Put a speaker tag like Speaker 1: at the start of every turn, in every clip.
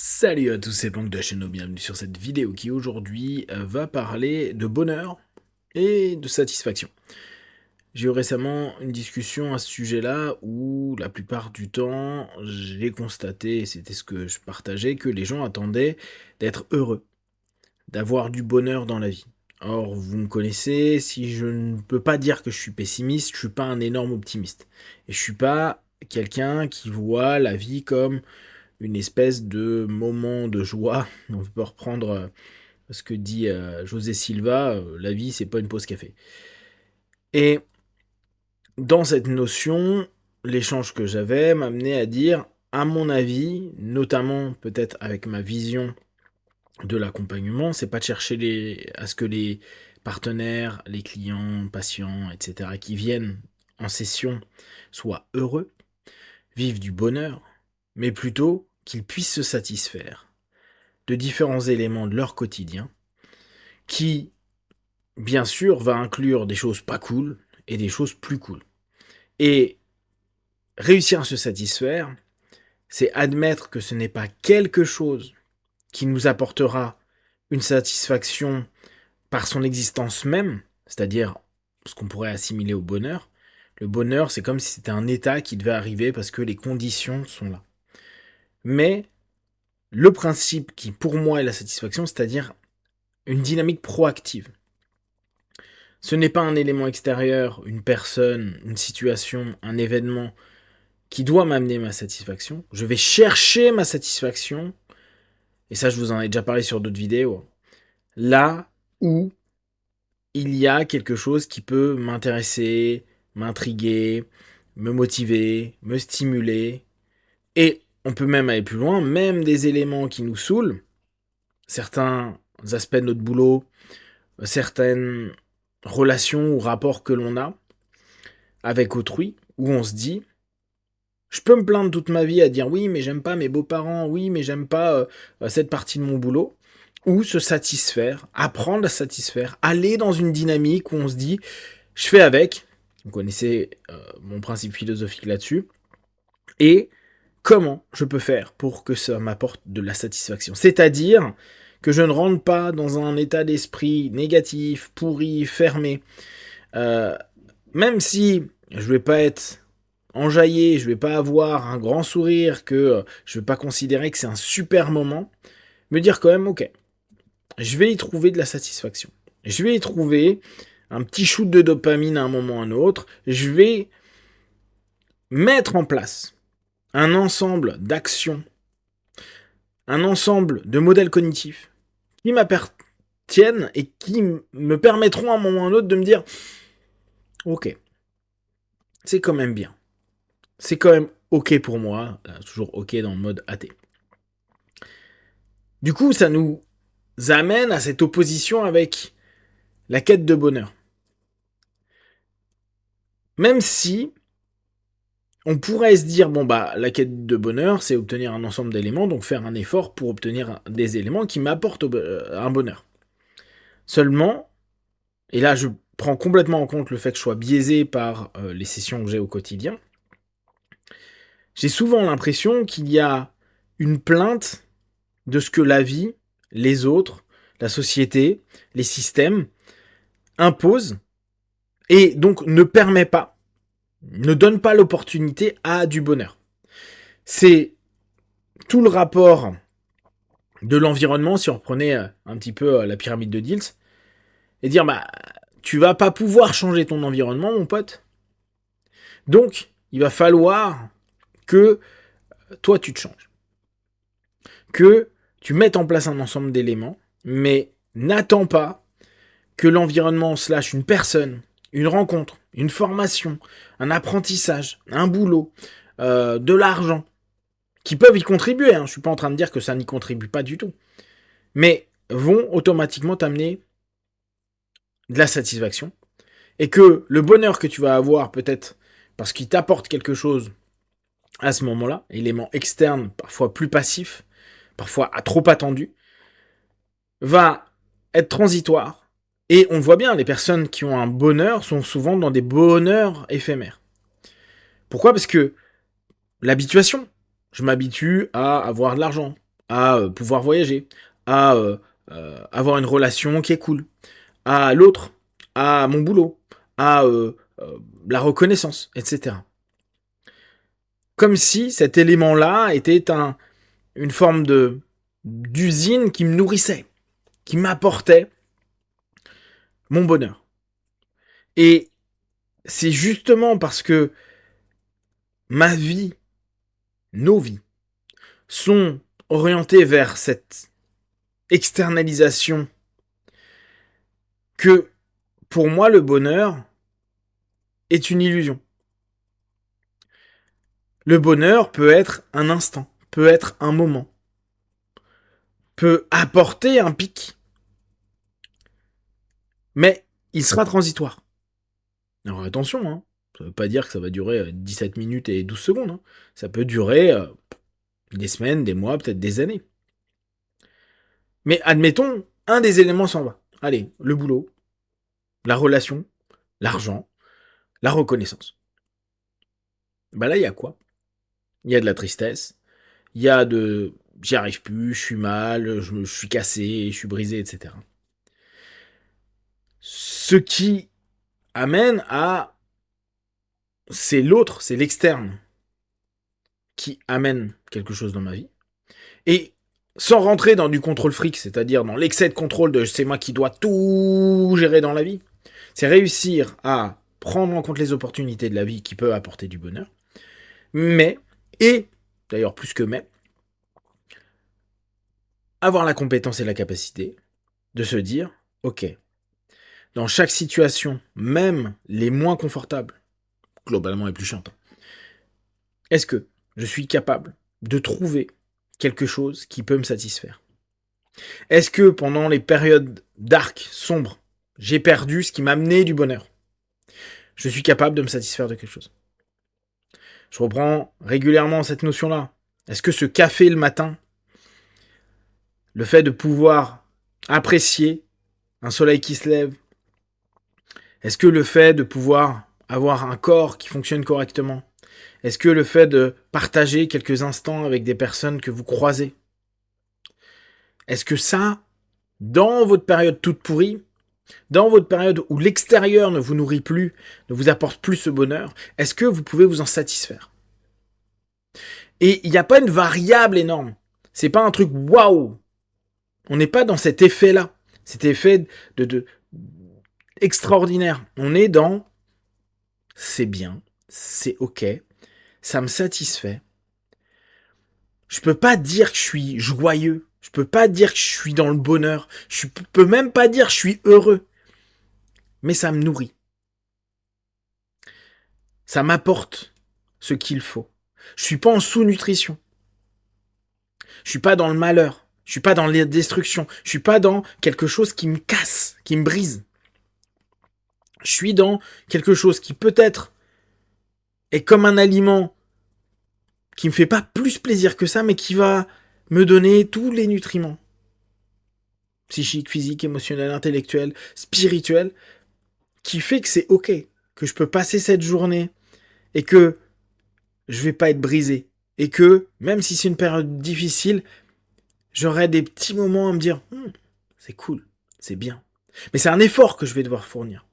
Speaker 1: Salut à tous, c'est Planck de la chaîne, bienvenue sur cette vidéo qui aujourd'hui va parler de bonheur et de satisfaction. J'ai eu récemment une discussion à ce sujet-là où la plupart du temps j'ai constaté, et c'était ce que je partageais, que les gens attendaient d'être heureux, d'avoir du bonheur dans la vie. Or, vous me connaissez, si je ne peux pas dire que je suis pessimiste, je suis pas un énorme optimiste. Et je suis pas quelqu'un qui voit la vie comme une espèce de moment de joie. On peut reprendre ce que dit José Silva, la vie c'est pas une pause café. Et dans cette notion, l'échange que j'avais m'amenait à dire, à mon avis, notamment peut-être avec ma vision de l'accompagnement, c'est pas de chercher à ce que les partenaires, les clients, patients, etc., qui viennent en session soient heureux, vivent du bonheur, mais plutôt qu'ils puissent se satisfaire de différents éléments de leur quotidien, qui, bien sûr, va inclure des choses pas cool et des choses plus cool. Et réussir à se satisfaire, c'est admettre que ce n'est pas quelque chose qui nous apportera une satisfaction par son existence même, c'est-à-dire ce qu'on pourrait assimiler au bonheur. Le bonheur, c'est comme si c'était un état qui devait arriver parce que les conditions sont là. Mais le principe qui, pour moi, est la satisfaction, c'est-à-dire une dynamique proactive. Ce n'est pas un élément extérieur, une personne, une situation, un événement qui doit m'amener ma satisfaction. Je vais chercher ma satisfaction, et ça je vous en ai déjà parlé sur d'autres vidéos, là où il y a quelque chose qui peut m'intéresser, m'intriguer, me motiver, me stimuler, et on peut même aller plus loin, même des éléments qui nous saoulent, certains aspects de notre boulot, certaines relations ou rapports que l'on a avec autrui, où on se dit, je peux me plaindre toute ma vie à dire oui, mais j'aime pas mes beaux-parents, oui, mais j'aime pas cette partie de mon boulot, ou se satisfaire, apprendre à satisfaire, aller dans une dynamique où on se dit, je fais avec, vous connaissez mon principe philosophique là-dessus, et comment je peux faire pour que ça m'apporte de la satisfaction. C'est-à-dire que je ne rentre pas dans un état d'esprit négatif, pourri, fermé, euh, même si je vais pas être enjaillé, je vais pas avoir un grand sourire, que je vais pas considérer que c'est un super moment, me dire quand même, ok, je vais y trouver de la satisfaction. Je vais y trouver un petit shoot de dopamine à un moment ou à un autre. Je vais mettre en place un ensemble d'actions, un ensemble de modèles cognitifs qui m'appartiennent et qui me permettront à un moment ou à un autre de me dire, ok, c'est quand même bien. C'est quand même ok pour moi, là, toujours ok dans le mode athée. Du coup, ça nous amène à cette opposition avec la quête de bonheur. Même si on pourrait se dire, bon bah, la quête de bonheur, c'est obtenir un ensemble d'éléments, donc faire un effort pour obtenir des éléments qui m'apportent un bonheur. Seulement, et là je prends complètement en compte le fait que je sois biaisé par les sessions que j'ai au quotidien, j'ai souvent l'impression qu'il y a une plainte de ce que la vie, les autres, la société, les systèmes imposent et donc ne permet pas, ne donne pas l'opportunité à du bonheur. C'est tout le rapport de l'environnement, si on reprenait un petit peu la pyramide de Diels, et dire, bah, tu vas pas pouvoir changer ton environnement, mon pote. Donc, il va falloir que toi, tu te changes. Que tu mettes en place un ensemble d'éléments, mais n'attends pas que l'environnement slash une personne, une rencontre, une formation, un apprentissage, un boulot, de l'argent, qui peuvent y contribuer, hein. Je suis pas en train de dire que ça n'y contribue pas du tout, mais vont automatiquement t'amener de la satisfaction, et que le bonheur que tu vas avoir peut-être parce qu'il t'apporte quelque chose à ce moment-là, élément externe, parfois plus passif, parfois trop attendu, va être transitoire. Et on le voit bien, les personnes qui ont un bonheur sont souvent dans des bonheurs éphémères. Pourquoi ? Parce que l'habituation. Je m'habitue à avoir de l'argent. à pouvoir voyager, à avoir une relation qui est cool, à l'autre, à mon boulot, à la reconnaissance, etc. Comme si cet élément-là était une forme d'usine qui me nourrissait, qui m'apportait mon bonheur. Et c'est justement parce que ma vie, nos vies, sont orientées vers cette externalisation que, pour moi, le bonheur est une illusion. Le bonheur peut être un instant, peut être un moment, peut apporter un pic, mais il sera transitoire. Alors attention, hein, ça ne veut pas dire que ça va durer 17 minutes et 12 secondes. Hein. Ça peut durer des semaines, des mois, peut-être des années. Mais admettons, un des éléments s'en va. Allez, le boulot, la relation, l'argent, la reconnaissance. Bah là, il y a quoi? Il y a de la tristesse, il y a de j'y arrive plus, je suis mal, je suis cassé, je suis brisé, etc. Ce qui amène à... C'est l'autre, c'est l'externe qui amène quelque chose dans ma vie. Et sans rentrer dans du contrôle fric, c'est-à-dire dans l'excès de contrôle de c'est moi qui dois tout gérer dans la vie, c'est réussir à prendre en compte les opportunités de la vie qui peuvent apporter du bonheur, mais, et d'ailleurs plus que mais, avoir la compétence et la capacité de se dire, ok, dans chaque situation, même les moins confortables, globalement les plus chiantes, est-ce que je suis capable de trouver quelque chose qui peut me satisfaire? Est-ce que pendant les périodes dark, sombres, j'ai perdu ce qui m'amenait du bonheur? Je suis capable de me satisfaire de quelque chose. Je reprends régulièrement cette notion-là. Est-ce que ce café le matin, le fait de pouvoir apprécier un soleil qui se lève, est-ce que le fait de pouvoir avoir un corps qui fonctionne correctement, est-ce que le fait de partager quelques instants avec des personnes que vous croisez, est-ce que ça, dans votre période toute pourrie, dans votre période où l'extérieur ne vous nourrit plus, ne vous apporte plus ce bonheur, est-ce que vous pouvez vous en satisfaire? Et il n'y a pas une variable énorme. C'est pas un truc waouh. On n'est pas dans cet effet-là. Cet effet de extraordinaire. On est dans c'est bien, c'est ok, ça me satisfait. Je peux pas dire que je suis joyeux. Je peux pas dire que je suis dans le bonheur. Je peux même pas dire que je suis heureux. Mais ça me nourrit. Ça m'apporte ce qu'il faut. Je suis pas en sous-nutrition. Je suis pas dans le malheur. Je suis pas dans la destruction. Je suis pas dans quelque chose qui me casse, qui me brise. Je suis dans quelque chose qui peut-être est comme un aliment qui me fait pas plus plaisir que ça, mais qui va me donner tous les nutriments. Psychiques, physiques, émotionnels, intellectuels, spirituels, qui fait que c'est ok, que je peux passer cette journée et que je vais pas être brisé. Et que, même si c'est une période difficile, j'aurai des petits moments à me dire c'est cool, c'est bien. Mais c'est un effort que je vais devoir fournir.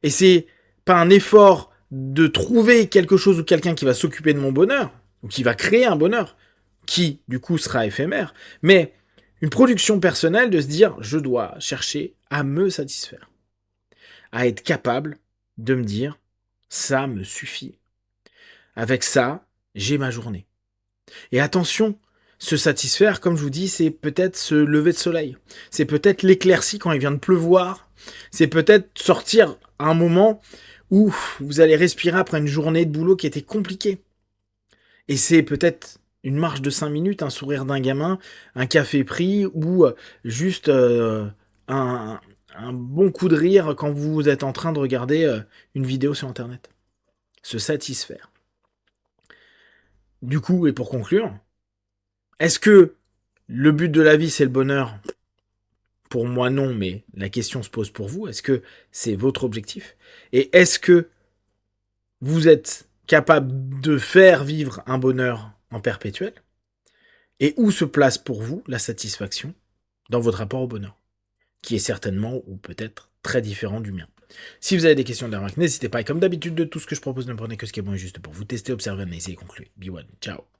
Speaker 1: Et c'est pas un effort de trouver quelque chose ou quelqu'un qui va s'occuper de mon bonheur, ou qui va créer un bonheur, qui, du coup, sera éphémère, mais une production personnelle de se dire je dois chercher à me satisfaire. À être capable de me dire ça me suffit. Avec ça, j'ai ma journée. Et attention, se satisfaire, comme je vous dis, c'est peut-être se lever de soleil. C'est peut-être l'éclaircie quand il vient de pleuvoir. C'est peut-être sortir à un moment où vous allez respirer après une journée de boulot qui était compliquée. Et c'est peut-être une marche de 5 minutes, un sourire d'un gamin, un café pris ou juste un, un bon coup de rire quand vous êtes en train de regarder une vidéo sur Internet. Se satisfaire. Du coup, et pour conclure, est-ce que le but de la vie, c'est le bonheur? Pour moi, non, mais la question se pose pour vous. Est-ce que c'est votre objectif? Et est-ce que vous êtes capable de faire vivre un bonheur en perpétuel? Et où se place pour vous la satisfaction dans votre rapport au bonheur, qui est certainement ou peut-être très différent du mien. Si vous avez des questions, des remarques, n'hésitez pas. Et comme d'habitude, de tout ce que je propose, ne prenez que ce qui est bon et juste pour vous tester, observer, analyser et conclure. Be one. Ciao.